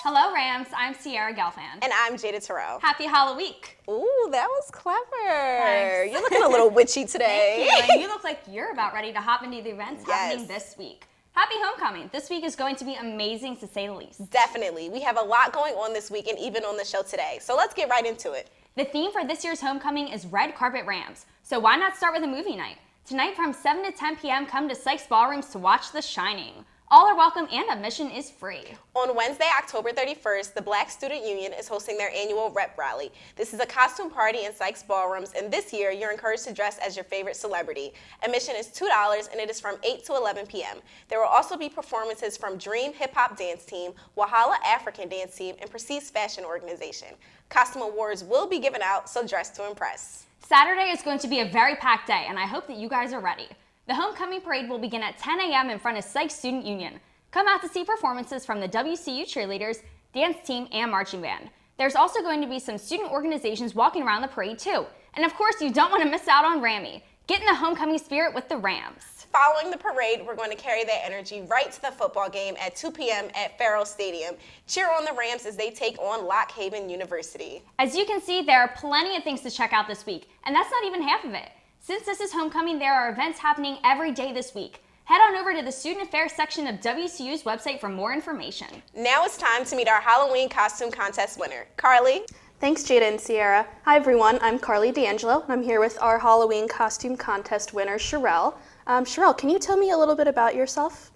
Hello, Rams. I'm Sierra Gelfand. And I'm Jada Rouse. Happy Halloween. Ooh, that was clever. Thanks. You're looking a little witchy today. Thank you. And you look like you're about ready to hop into the events happening this week. Happy homecoming. This week is going to be amazing, to say the least. Definitely. We have a lot going on this week and even on the show today. So let's get right into it. The theme for this year's homecoming is Red Carpet Rams. So why not start with a movie night? Tonight from 7 to 10 p.m., come to Sykes Ballrooms to watch The Shining. All are welcome and admission is free. On Wednesday, October 31st, the Black Student Union is hosting their annual rep rally. This is a costume party in Sykes Ballrooms, and this year you're encouraged to dress as your favorite celebrity. Admission is $2 and it is from 8 to 11 p.m. There will also be performances from Dream Hip Hop Dance Team, Wahala African Dance Team, and Prestige Fashion Organization. Costume awards will be given out, so dress to impress. Saturday is going to be a very packed day, and I hope that you guys are ready. The homecoming parade will begin at 10 a.m. in front of Sykes Student Union. Come out to see performances from the WCU cheerleaders, dance team, and marching band. There's also going to be some student organizations walking around the parade too. And of course, you don't want to miss out on Rammy. Get in the homecoming spirit with the Rams. Following the parade, we're going to carry that energy right to the football game at 2 p.m. at Farrell Stadium. Cheer on the Rams as they take on Lock Haven University. As you can see, there are plenty of things to check out this week, and that's not even half of it. Since this is homecoming, there are events happening every day this week. Head on over to the Student Affairs section of WCU's website for more information. Now it's time to meet our Halloween costume contest winner. Carly? Thanks, Jada and Sierra. Hi, everyone. I'm Carly D'Angelo, and I'm here with our Halloween costume contest winner, Sherelle. Sherelle, can you tell me a little bit about yourself?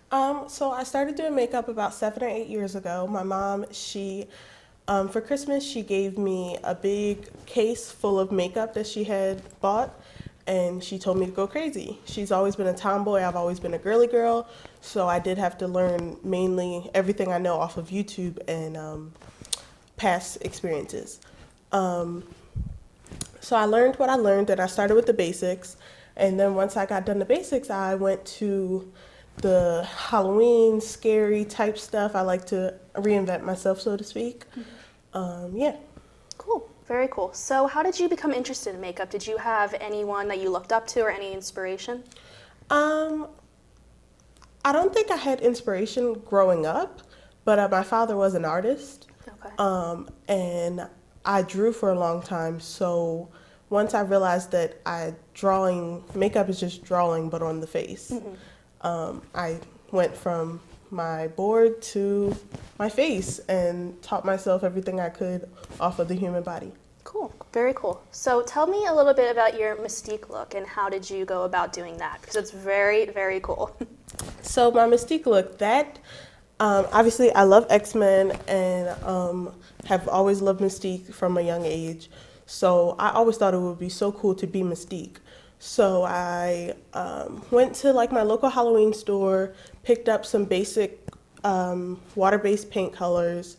So I started doing makeup about 7 or 8 years ago. My mom, for Christmas, she gave me a big case full of makeup that she had bought, and she told me to go crazy. She's always been a tomboy. I've always been a girly girl, so I did have to learn mainly everything I know off of YouTube and past experiences. So I learned what I learned, and I started with the basics, and then once I got done the basics, I went to the Halloween scary type stuff. I like to reinvent myself, so to speak. Yeah. Cool. Very cool. So how did you become interested in makeup? Did you have anyone that you looked up to or any inspiration? I don't think I had inspiration growing up, but my father was an artist. Okay. And I drew for a long time, so once I realized that makeup is just drawing but on the face, I went from my board to my face and taught myself everything I could off of the human body. Cool. Very cool. So tell me a little bit about your Mystique look and how did you go about doing that? Because it's very, very cool. So my Mystique look, obviously I love X-Men and have always loved Mystique from a young age. So I always thought it would be so cool to be Mystique. So I went to like my local Halloween store, picked up some basic water-based paint colors.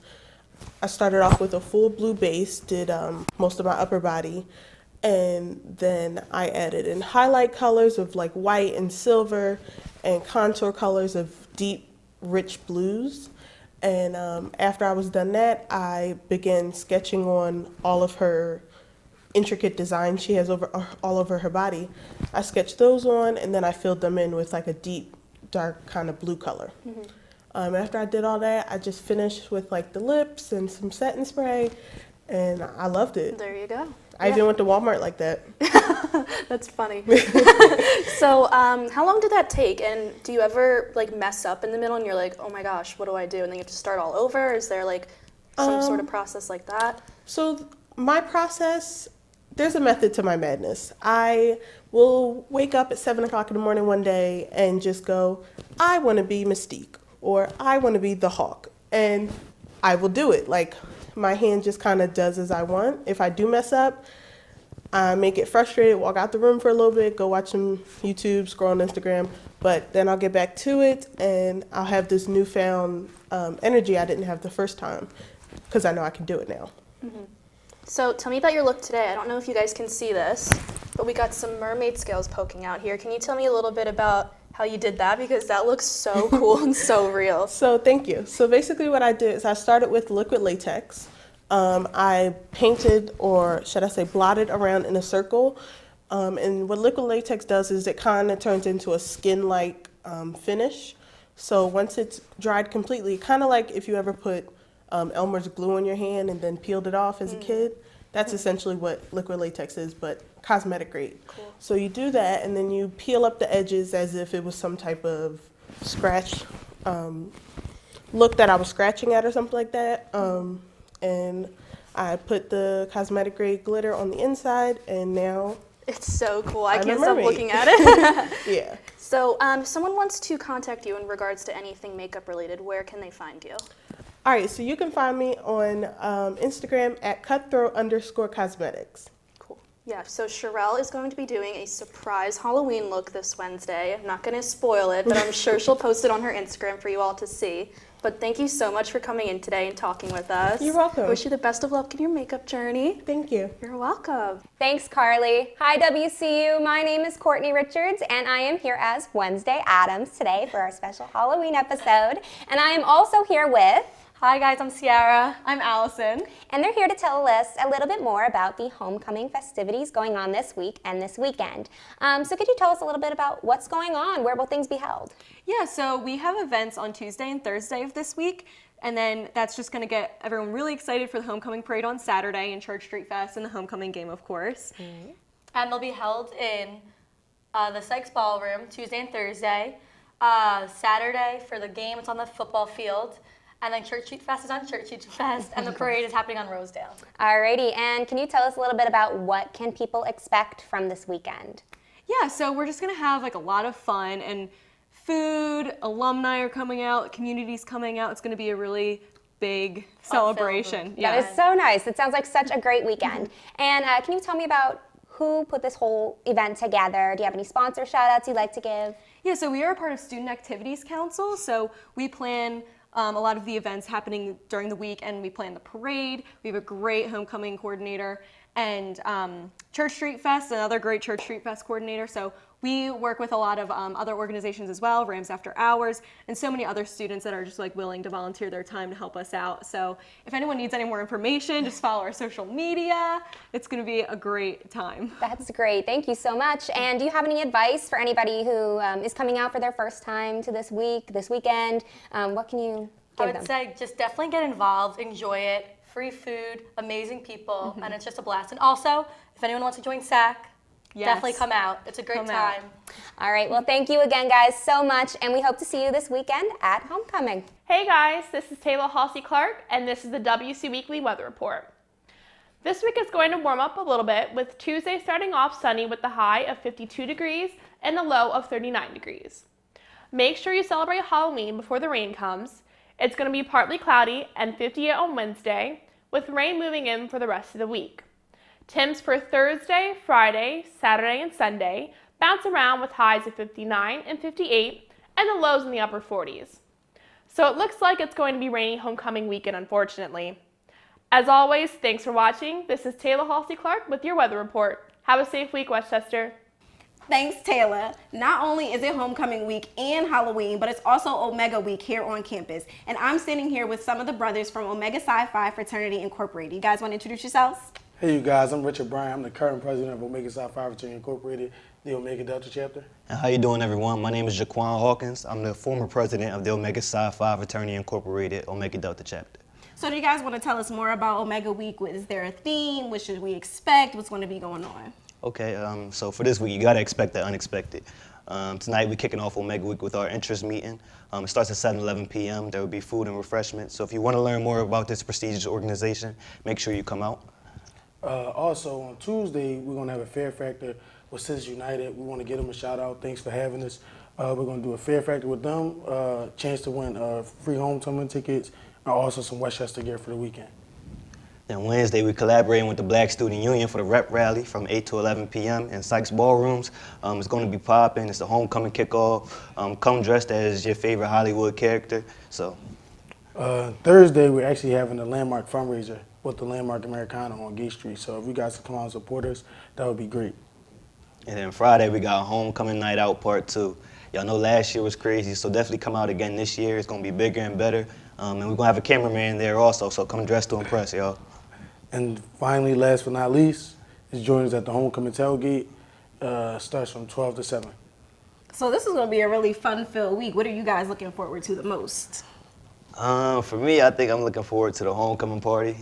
I started off with a full blue base, did most of my upper body, and then I added in highlight colors of like white and silver and contour colors of deep, rich blues. And after I was done that, I began sketching on all of her intricate designs she has all over her body. I sketched those on, and then I filled them in with like a deep, dark kind of blue color. After I did all that, I just finished with like the lips and some setting spray, and I loved it. There you go. I even went to Walmart like that. That's funny. So how long did that take? And do you ever like mess up in the middle and you're like, oh my gosh, what do I do? And then you have to start all over? Is there like some sort of process like that? So my process, there's a method to my madness. I will wake up at 7 o'clock in the morning one day and just go, I want to be Mystique, or I want to be the Hawk. And I will do it. Like, my hand just kind of does as I want. If I do mess up, I may get frustrated, walk out the room for a little bit, go watch some YouTube, scroll on Instagram, but then I'll get back to it and I'll have this newfound energy I didn't have the first time because I know I can do it now. So tell me about your look today. I don't know if you guys can see this, but we got some mermaid scales poking out here. Can you tell me a little bit about how you did that? Because that looks so cool and so real. So thank you. So basically what I did is I started with liquid latex. I painted, or should I say blotted around in a circle. And what liquid latex does is it kind of turns into a skin-like finish. So once it's dried completely, kind of like if you ever put Elmer's glue on your hand and then peeled it off as a kid. That's essentially what liquid latex is, but cosmetic grade. Cool. So you do that, and then you peel up the edges as if it was some type of scratch look that I was scratching at or something like that. And I put the cosmetic grade glitter on the inside, and now It's so cool. I I'm a can't stop mermaid. looking at it. yeah. So, if someone wants to contact you in regards to anything makeup related, where can they find you? All right, so you can find me on Instagram at cutthroat_cosmetics. Cool. Yeah, so Sherelle is going to be doing a surprise Halloween look this Wednesday. I'm not going to spoil it, but I'm sure she'll post it on her Instagram for you all to see. But thank you so much for coming in today and talking with us. You're welcome. I wish you the best of luck in your makeup journey. Thank you. You're welcome. Thanks, Carly. Hi, WCU. My name is Courtney Richards, and I am here as Wednesday Addams today for our special Halloween episode. And I am also here with... Hi guys, I'm Sierra. I'm Allison. And they're here to tell us a little bit more about the homecoming festivities going on this week and this weekend. So could you tell us a little bit about what's going on? Where will things be held? Yeah, so we have events on Tuesday and Thursday of this week, and then that's just going to get everyone really excited for the homecoming parade on Saturday and Church Street Fest and the homecoming game, of course. And they'll be held in the Sykes Ballroom Tuesday and Thursday. Saturday for the game, it's on the football field. And then Church Street Fest is on Church Street Fest, and the parade is happening on Rosedale. Alrighty, and can you tell us a little bit about what can people expect from this weekend? Yeah, so we're just going to have like a lot of fun and food, alumni are coming out, community's coming out. It's going to be a really big celebration. That is so nice. It sounds like such a great weekend. And can you tell me about who put this whole event together? Do you have any sponsor shout outs you'd like to give? Yeah, so we are a part of Student Activities Council, so we plan a lot of the events happening during the week, and we plan the parade. We have a great homecoming coordinator, and Church Street Fest, another great Church Street Fest coordinator. So we work with a lot of other organizations as well, Rams After Hours, and so many other students that are just like willing to volunteer their time to help us out. So if anyone needs any more information, just follow our social media. It's going to be a great time. That's great. Thank you so much. And do you have any advice for anybody who is coming out for their first time to this weekend? What can you I give would them? say just definitely get involved, enjoy it. Free food, amazing people, and it's just a blast. And also, if anyone wants to join SAC, definitely come out. It's a great time. All right. Well, thank you again, guys, so much. And we hope to see you this weekend at homecoming. Hey guys, this is Taylor Halsey Clark, and this is the WCU Weekly Weather Report. This week is going to warm up a little bit, with Tuesday starting off sunny with the high of 52 degrees and a low of 39 degrees. Make sure you celebrate Halloween before the rain comes. It's going to be partly cloudy and 58 on Wednesday, with rain moving in for the rest of the week. Temps for Thursday, Friday, Saturday, and Sunday bounce around with highs of 59 and 58 and the lows in the upper 40s. So it looks like it's going to be rainy homecoming weekend, unfortunately. As always, thanks for watching. This is Taylor Halsey Clark with your weather report. Have a safe week, Westchester. Thanks, Taylor. Not only is it homecoming week and Halloween, but it's also Omega week here on campus. And I'm sitting here with some of the brothers from Omega Psi Phi Fraternity Incorporated. You guys want to introduce yourselves? Hey, you guys. I'm Richard Bryan. I'm the current president of Omega Psi Phi Fraternity Incorporated, the Omega Delta chapter. And how you doing, everyone? My name is Jaquan Hawkins. I'm the former president of the Omega Psi Phi Fraternity Incorporated, Omega Delta chapter. So do you guys want to tell us more about Omega week? Is there a theme? What should we expect? What's going to be going on? Okay, so for this week, you gotta expect the unexpected. Tonight, we're kicking off Omega Week with our interest meeting. It starts at 7:11 p.m. There will be food and refreshments. So if you want to learn more about this prestigious organization, make sure you come out. Also, on Tuesday, we're going to have a Fair Factor with Citizens United. We want to give them a shout out. Thanks for having us. We're going to do a Fair Factor with them, chance to win free homecoming tickets, and also some Westchester gear for the weekend. Then Wednesday, we're collaborating with the Black Student Union for the rep rally from 8 to 11 p.m. in Sykes Ballrooms. It's going to be popping. It's the homecoming kickoff. Come dressed as your favorite Hollywood character. So Thursday, we're actually having a landmark fundraiser with the Landmark Americana on Gate Street. So if you guys can come out and support us, that would be great. And then Friday, we got Homecoming Night Out Part 2. Y'all know last year was crazy, so definitely come out again this year. It's going to be bigger and better. And we're going to have a cameraman there also, so come dressed to impress, y'all. And finally, last but not least, is join us at the Homecoming Tailgate. Starts from 12 to 7. So this is going to be a really fun-filled week. What are you guys looking forward to the most? For me, I think I'm looking forward to the homecoming party.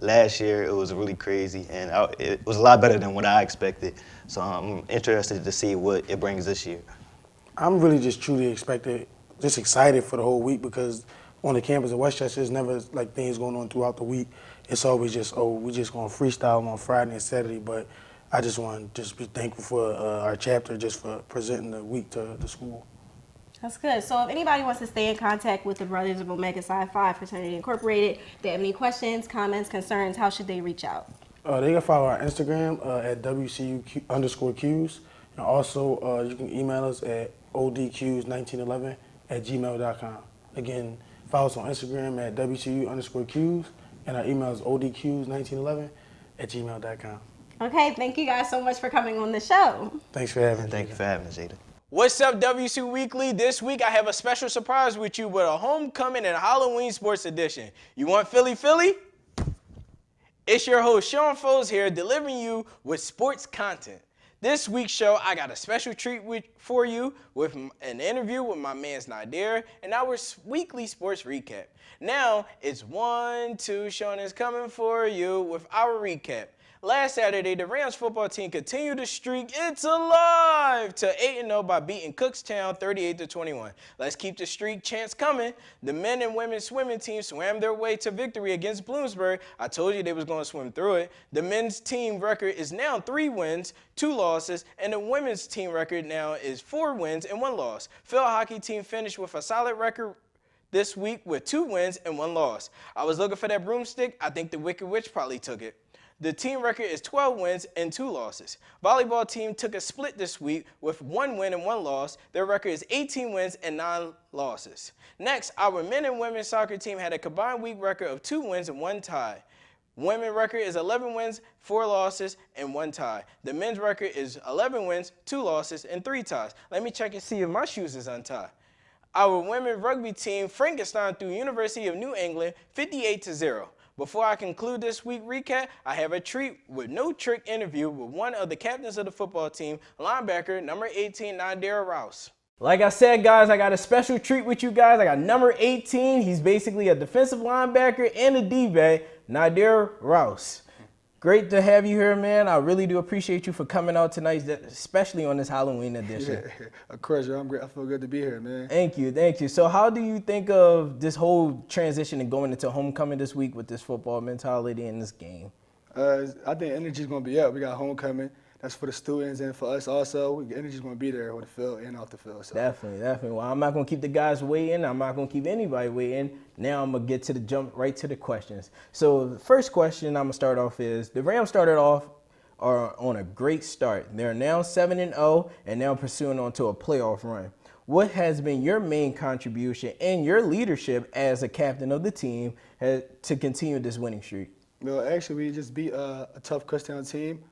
Last year, it was really crazy, and it was a lot better than what I expected. So I'm interested to see what it brings this year. I'm really just truly excited for the whole week because on the campus of Westchester, it's never like things going on throughout the week. It's always just, we just going to freestyle on Friday and Saturday. But I just want to just be thankful for our chapter just for presenting the week to the school. That's good. So if anybody wants to stay in contact with the Brothers of Omega Psi Phi Fraternity Incorporated, if they have any questions, comments, concerns, how should they reach out? They can follow our Instagram at WCU_Qs. And also, you can email us at odqs1911@gmail.com. Again, follow us on Instagram at WCU_Qs. And our email is odqs1911@gmail.com. Okay, thank you guys so much for coming on the show. Thanks for having me. Thank you for having us, Jada. What's up, WCU Weekly? This week I have a special surprise with you with a homecoming and Halloween sports edition. You want Philly? It's your host, Sean Foles here, delivering you with sports content. This week's show, I got a special treat for you with an interview with my man Nydair and our weekly sports recap. Now, it's 1, 2, Sean is coming for you with our recap. Last Saturday, the Rams football team continued to streak It's Alive to 8-0 by beating Cookstown 38-21. Let's keep the streak chants coming. The men and women's swimming team swam their way to victory against Bloomsburg. I told you they was going to swim through it. The men's team record is now 3 wins, 2 losses, and the women's team record now is 4 wins and 1 loss. Field hockey team finished with a solid record this week with 2 wins and 1 loss. I was looking for that broomstick. I think the Wicked Witch probably took it. The team record is 12 wins and 2 losses. Volleyball team took a split this week with 1 win and 1 loss. Their record is 18 wins and 9 losses. Next, our men and women's soccer team had a combined week record of 2 wins and 1 tie. Women's record is 11 wins, 4 losses, and 1 tie. The men's record is 11 wins, 2 losses, and 3 ties. Let me check and see if my shoes is untied. Our women's rugby team Frankenstein through University of New England 58-0. Before I conclude this week recap, I have a treat with no trick interview with one of the captains of the football team, linebacker number 18, Nydair Rouse. Like I said, guys, I got a special treat with you guys. I got number 18. He's basically a defensive linebacker and a D-back, Nydair Rouse. Great to have you here, man. I really do appreciate you for coming out tonight, especially on this Halloween edition. Yeah, of course, I'm great. I feel good to be here, man. Thank you. So how do you think of this whole transition and going into homecoming this week with this football mentality in this game? I think energy's going to be up. We got homecoming. That's for the students and for us also. Energy's going to be there on the field and off the field. So. Definitely. Well, I'm not going to keep the guys waiting. I'm not going to keep anybody waiting. Now I'm going to get to jump right to the questions. So the first question I'm going to start off is, the Rams started off on a great start. They're now 7-0 and now pursuing on to a playoff run. What has been your main contribution and your leadership as a captain of the team to continue this winning streak? No, actually, we just beat a tough Kutztown team.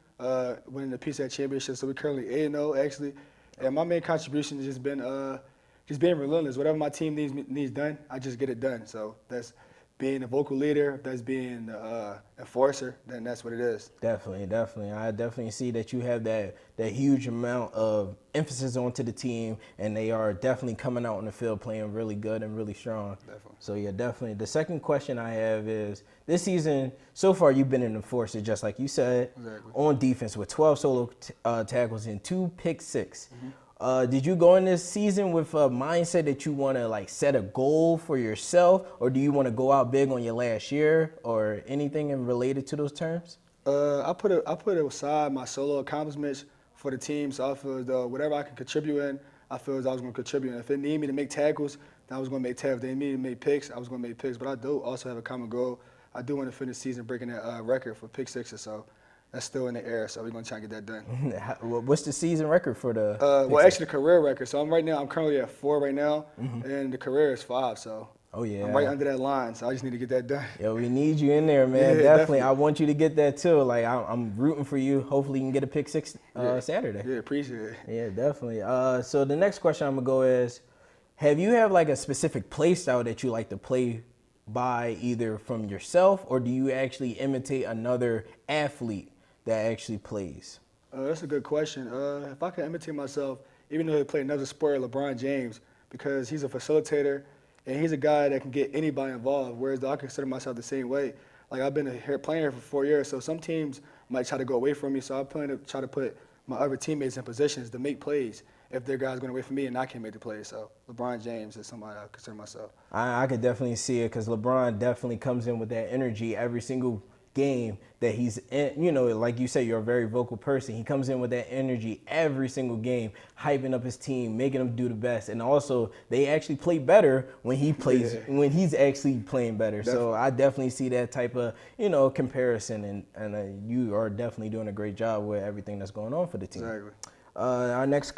Winning the PSAT championship, so we're currently 8-0 actually. And my main contribution has just been being relentless. Whatever my team needs done, I just get it done. So that's being a vocal leader, if that's being enforcer, then that's what it is. Definitely. I definitely see that you have that huge amount of emphasis onto the team, and they are definitely coming out on the field playing really good and really strong. Definitely. So yeah, definitely. The second question I have is, this season, so far you've been an enforcer, just like you said, exactly. On defense with 12 solo tackles and 2 pick six. Did you go in this season with a mindset that you want to set a goal for yourself, or do you want to go out big on your last year, or anything related to those terms? I put aside my solo accomplishments for the team, so I feel as though whatever I can contribute in, I feel as I was going to contribute in. If it needed me to make tackles, then I was going to make tackles. If they needed me to make picks, I was going to make picks. But I do also have a common goal. I do want to finish the season breaking that record for pick sixes, so that's still in the air, so we're going to try and get that done. What's the season record for the actually the career record. So I'm currently at 4 right now, and the career is 5, so I'm right under that line, so I just need to get that done. Yo, we need you in there, man. Yeah, definitely. I want you to get that too. I'm rooting for you. Hopefully you can get a pick six Saturday. Yeah, appreciate it. Yeah, definitely. So the next question I'm going to go is, have you have a specific play style that you like to play by, either from yourself, or do you actually imitate another athlete that actually plays? That's a good question. If I can imitate myself, even though he played another sport, LeBron James, because he's a facilitator, And he's a guy that can get anybody involved, whereas I consider myself the same way. Like, I've been playing here for 4 years, so some teams might try to go away from me, so I plan to try to put my other teammates in positions to make plays if their guy's going away from me and I can't make the play. So LeBron James is somebody I consider myself. I could definitely see it because LeBron definitely comes in with that energy every single game that he's in. You know, like you said, you're a very vocal person. He comes in with that energy every single game, hyping up his team, making them do the best. And also, they actually play better when he plays, when he's actually playing better. Definitely. So I definitely see that type of, comparison. And you are definitely doing a great job with everything that's going on for the team. Exactly. Our next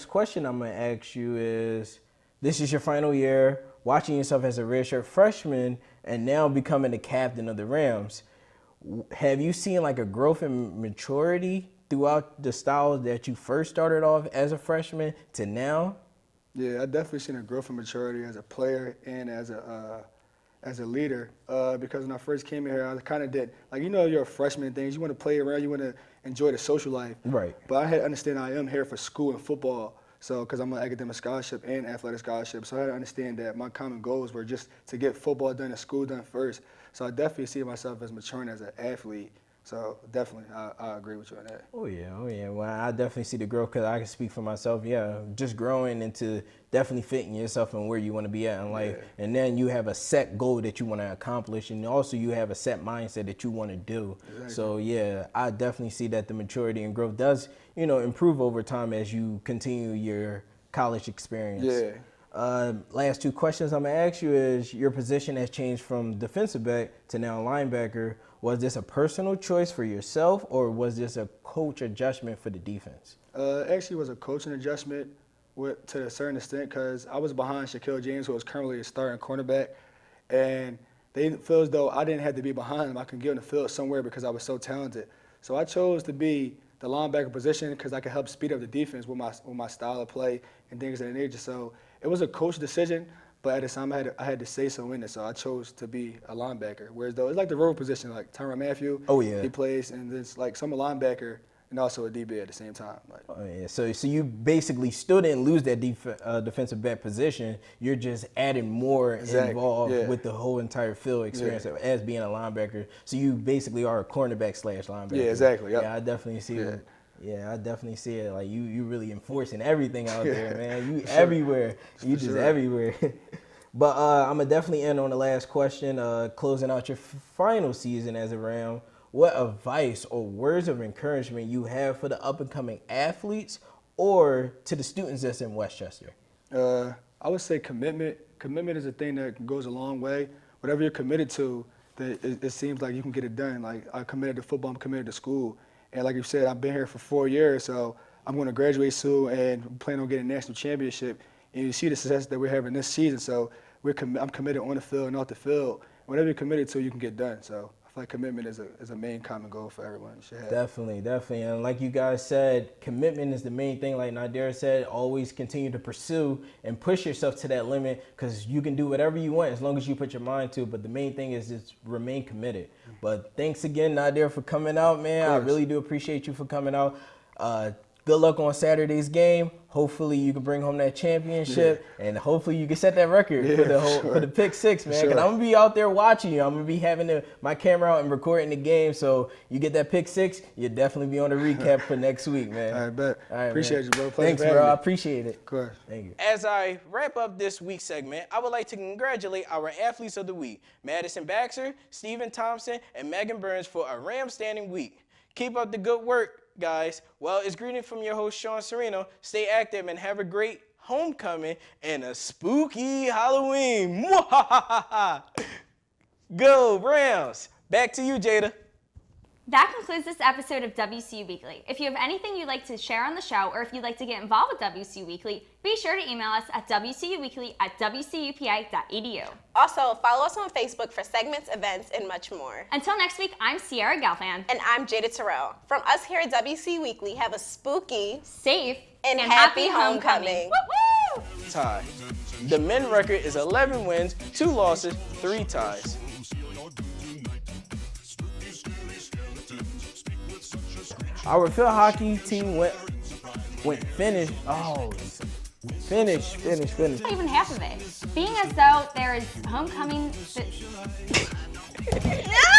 question I'm going to ask you is, this is your final year, watching yourself as a redshirt freshman and now becoming the captain of the Rams. Have you seen like a growth in maturity throughout the style that you first started off as a freshman to now? Yeah, I definitely seen a growth in maturity as a player and as a leader. Because when I first came here, I kind of did, like, you're a freshman and things. You want to play around, you want to enjoy the social life. Right. But I had to understand I am here for school and football. So, because I'm on academic scholarship and athletic scholarship, so I had to understand that my common goals were just to get football done and school done first. So I definitely see myself as maturing as an athlete. So definitely, I agree with you on that. Oh yeah. Well, I definitely see the growth because I can speak for myself. Yeah, just growing into definitely fitting yourself and where you want to be at in life. Yeah. And then you have a set goal that you want to accomplish, and also you have a set mindset that you want to do. Exactly. So yeah, I definitely see that the maturity and growth does, improve over time as you continue your college experience. Yeah. Last two questions I'm gonna ask you is, your position has changed from defensive back to now linebacker. Was this a personal choice for yourself, or was this a coach adjustment for the defense? Actually, it was a coaching adjustment to a certain extent because I was behind Shaquille James, who was currently a starting cornerback, and they feel as though I didn't have to be behind him. I could get on the field somewhere because I was so talented. So I chose to be the linebacker position because I could help speed up the defense with my style of play and things of that nature. So it was a coach decision, but at the time I had to say so in it. So I chose to be a linebacker. Whereas though it's like the role position, like Tyrann Mathieu. Oh yeah. He plays, and it's like some a linebacker and also a DB at the same time. Like, oh yeah. So you basically still didn't lose that defensive back position. You're just adding more involved with the whole entire field experience as being a linebacker. So you basically are a cornerback / linebacker. Yeah, exactly. Yep. Yeah, I definitely see that. Yeah, I definitely see it. Like you really enforcing everything out there, man. You everywhere. You just everywhere. But I'm gonna definitely end on the last question. Closing out your final season as a Ram, what advice or words of encouragement you have for the up and coming athletes or to the students that's in Westchester? I would say commitment. Commitment is a thing that goes a long way. Whatever you're committed to, it seems like you can get it done. Like, I'm committed to football, I'm committed to school. And like you said, I've been here for 4 years, so I'm going to graduate soon and plan on getting a national championship. And you see the success that we're having this season, so I'm committed on the field and off the field. Whatever you're committed to, you can get done. So I feel like commitment is a main common goal for everyone. You should have. Definitely. And like you guys said, commitment is the main thing. Like Nydair said, always continue to pursue and push yourself to that limit because you can do whatever you want as long as you put your mind to it. But the main thing is just remain committed. But thanks again, Nydair, for coming out, man. I really do appreciate you for coming out. Good luck on Saturday's game. Hopefully you can bring home that championship, and hopefully you can set that record for the pick six, man. Because I'm gonna be out there watching you. I'm gonna be having my camera out and recording the game. So you get that pick six, you'll definitely be on the recap for next week, man. I bet. All right, appreciate man. you, bro. Thanks, bro. I appreciate it. Of course. Thank you. As I wrap up this week's segment, I would like to congratulate our athletes of the week, Madison Baxter, Stephen Thompson, and Megan Burns for a Ram-standing week. Keep up the good work, guys. Well, it's greeting from your host, Sean Sereno. Stay active and have a great homecoming and a spooky Halloween. Go Rams! Back to you, Jada. That concludes this episode of WCU Weekly. If you have anything you'd like to share on the show, or if you'd like to get involved with WCU Weekly, be sure to email us at wcuweekly@wcupa.edu. Also, follow us on Facebook for segments, events, and much more. Until next week, I'm Sierra Galfan. And I'm Jada Terrell. From us here at WCU Weekly, have a spooky, safe, and happy homecoming. Woo-woo! Tie. The men record is 11 wins, 2 losses, 3 ties. Our field hockey team finished Finish. Not even half of it. Being as though there is homecoming. No!